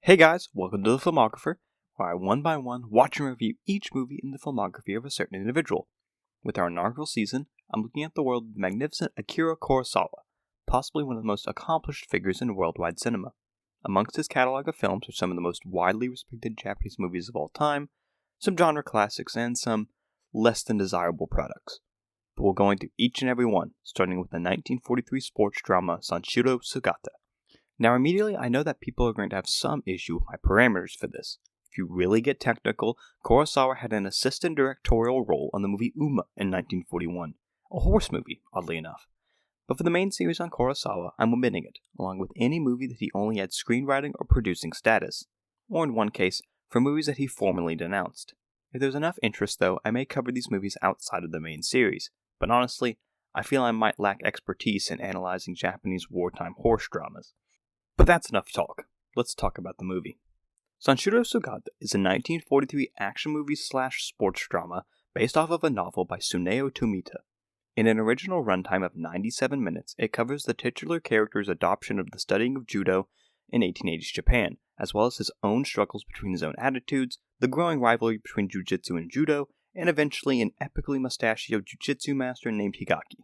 Hey guys, welcome to the Filmographer, where I one by one watch and review each movie in the filmography of a certain individual. With our inaugural season, I'm looking at the world of the magnificent Akira Kurosawa, possibly one of the most accomplished figures in worldwide cinema. Amongst his catalog of films are some of the most widely respected Japanese movies of all time, some genre classics, and some less than desirable products. But we'll go into each and every one, starting with the 1943 sports drama Sanshiro Sugata. Now immediately I know that people are going to have some issue with my parameters for this. If you really get technical, Kurosawa had an assistant directorial role on the movie Uma in 1941, a horse movie, oddly enough. But for the main series on Kurosawa, I'm omitting it, along with any movie that he only had screenwriting or producing status, or in one case, for movies that he formally denounced. If there's enough interest though, I may cover these movies outside of the main series, but honestly, I feel I might lack expertise in analyzing Japanese wartime horse dramas. But that's enough talk. Let's talk about the movie. Sanshiro Sugata is a 1943 action movie / sports drama based off of a novel by Tsuneo Tomita. In an original runtime of 97 minutes, it covers the titular character's adoption of the studying of judo in 1880s Japan, as well as his own struggles between his own attitudes, the growing rivalry between jujitsu and judo, and eventually an epically mustachioed jujitsu master named Higaki.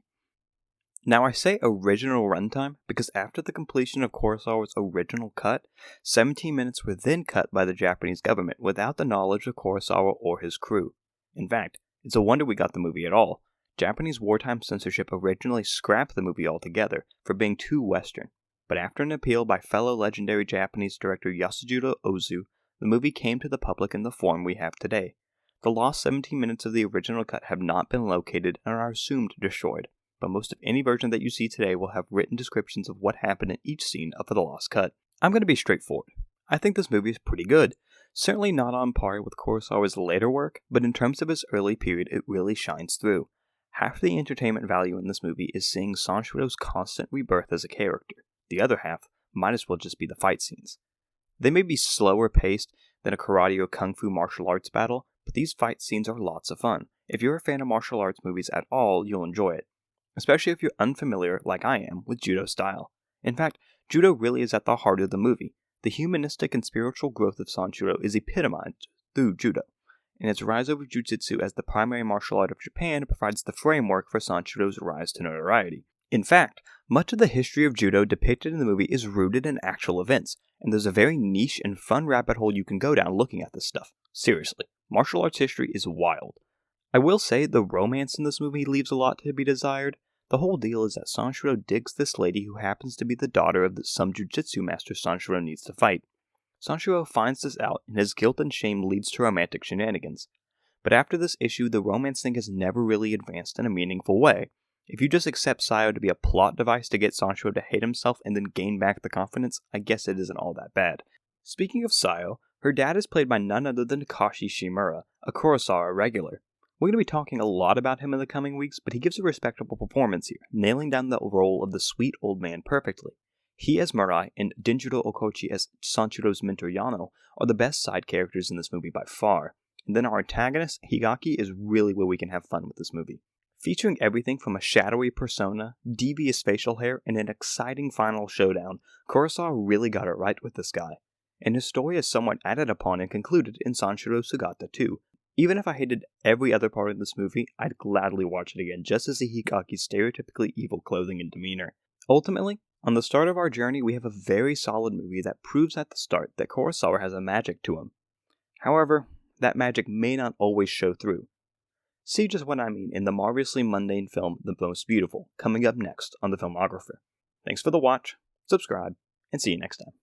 Now I say original runtime because after the completion of Kurosawa's original cut, 17 minutes were then cut by the Japanese government without the knowledge of Kurosawa or his crew. In fact, it's a wonder we got the movie at all. Japanese wartime censorship originally scrapped the movie altogether for being too Western, but after an appeal by fellow legendary Japanese director Yasujiro Ozu, the movie came to the public in the form we have today. The lost 17 minutes of the original cut have not been located and are assumed destroyed, but most of any version that you see today will have written descriptions of what happened in each scene of the lost cut. I'm going to be straightforward. I think this movie is pretty good. Certainly not on par with Kurosawa's later work, but in terms of his early period, it really shines through. Half the entertainment value in this movie is seeing Sanshiro's constant rebirth as a character. The other half might as well just be the fight scenes. They may be slower paced than a karate or kung fu martial arts battle, but these fight scenes are lots of fun. If you're a fan of martial arts movies at all, you'll enjoy it. Especially if you're unfamiliar, like I am, with judo style. In fact, judo really is at the heart of the movie. The humanistic and spiritual growth of Sanshiro is epitomized through judo, and its rise over jujitsu as the primary martial art of Japan provides the framework for Sanshiro's rise to notoriety. In fact, much of the history of judo depicted in the movie is rooted in actual events, and there's a very niche and fun rabbit hole you can go down looking at this stuff. Seriously, martial arts history is wild. I will say the romance in this movie leaves a lot to be desired. The whole deal is that Sanshiro digs this lady who happens to be the daughter of some jujitsu master Sanshiro needs to fight. Sanshiro finds this out, and his guilt and shame leads to romantic shenanigans. But after this issue, the romance thing has never really advanced in a meaningful way. If you just accept Sayo to be a plot device to get Sanshiro to hate himself and then gain back the confidence, I guess it isn't all that bad. Speaking of Sayo, her dad is played by none other than Takashi Shimura, a Kurosawa regular. We're going to be talking a lot about him in the coming weeks, but he gives a respectable performance here, nailing down the role of the sweet old man perfectly. He as Murai and Denjiro Okochi as Sanshiro's mentor Yano are the best side characters in this movie by far. And then our antagonist, Higaki, is really where we can have fun with this movie. Featuring everything from a shadowy persona, devious facial hair, and an exciting final showdown, Kurosawa really got it right with this guy. And his story is somewhat added upon and concluded in Sanshiro Sugata too. Even if I hated every other part of this movie, I'd gladly watch it again just to see Higaki's stereotypically evil clothing and demeanor. Ultimately, on the start of our journey, we have a very solid movie that proves at the start that Kurosawa has a magic to him. However, that magic may not always show through. See just what I mean in the marvelously mundane film The Most Beautiful, coming up next on The Filmographer. Thanks for the watch, subscribe, and see you next time.